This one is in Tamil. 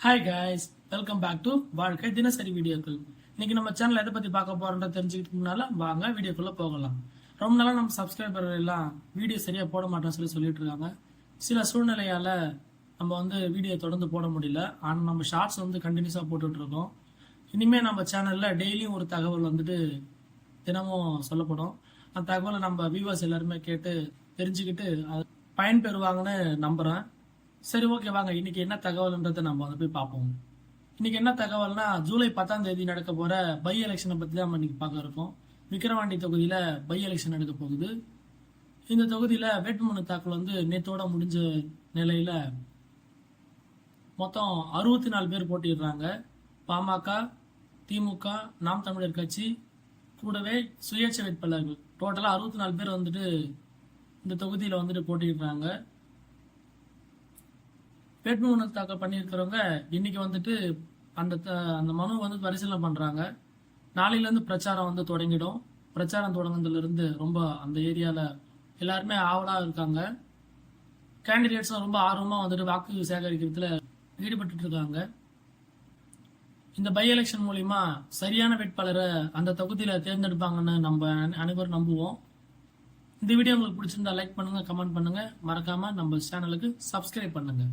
Hi guys, welcome back to வாழ்க்கை தினசரி வீடியோக்கள். இன்னைக்கு நம்ம சேனல் எதை பத்தி பார்க்க போறோம்ன்ற தெரிஞ்சுக்கிட்டு முன்னால வாங்க வீடியோக்குள்ள போகலாம். ரொம்ப நாளா நம்ம சப்ஸ்கிரைபர் எல்லாம் வீடியோ சரியா போட மாட்டோம்னு சொல்லிட்டு இருக்காங்க. சில சூழ்நிலையால நம்ம வீடியோ தொடர்ந்து போட முடியல. ஆனா நம்ம ஷார்ட்ஸ் கண்டினியூஸா போட்டுட்டு இருக்கோம். இனிமே நம்ம சேனல்ல டெய்லியும் ஒரு தகவல் தினமும் சொல்லப்படும். அந்த தகவலை நம்ம வியூவர்ஸ் எல்லாருமே கேட்டு தெரிஞ்சுக்கிட்டு பயன்பெறுவாங்கன்னு நம்புறேன். சரி, ஓகே, வாங்க இன்னைக்கு என்ன தகவல்ன்றதை நம்ம போய் பார்ப்போம். இன்னைக்கு என்ன தகவல்னா, ஜூலை 10ஆம் தேதி நடக்க போற பை எலெக்ஷனை பத்தி தான் நம்ம இன்னைக்கு பார்க்க இருக்கோம். விக்கிரவாண்டி தொகுதியில பை எலெக்ஷன் நடக்க போகுது. இந்த தொகுதியில வேட்புமனு தாக்கல் நேத்தோட முடிஞ்ச நிலையில மொத்தம் 64 பேர் போட்டிடுறாங்க. பாமக, திமுக, நாம் தமிழர் கட்சி கூடவே சுயேட்சை வேட்பாளர்கள் டோட்டலா 64 பேர் இந்த தொகுதியில போட்டிடுறாங்க. வேட்புமனு தாக்கல் பண்ணியிருக்கிறவங்க இன்னைக்கு அந்த மனு பரிசீலனை பண்றாங்க. நாளையில இருந்து பிரச்சாரம் தொடங்கிடும். பிரச்சாரம் தொடங்குனதுல இருந்து ரொம்ப அந்த ஏரியால எல்லாருமே ஆவலா இருக்காங்க. கேண்டிடேட்ஸ் ரொம்ப ஆர்வமா வாக்கு சேகரிக்கிறதுல ஈடுபட்டு இருக்காங்க. இந்த பை எலெக்ஷன் மூலியமா சரியான வேட்பாளரை அந்த தொகுதியில தேர்ந்தெடுப்பாங்கன்னு நம்ம அனைவரும் நம்புவோம். இந்த வீடியோ உங்களுக்கு பிடிச்சிருந்தா லைக் பண்ணுங்க, கமெண்ட் பண்ணுங்க, மறக்காம நம்ம சேனலுக்கு சப்ஸ்கிரைப் பண்ணுங்க.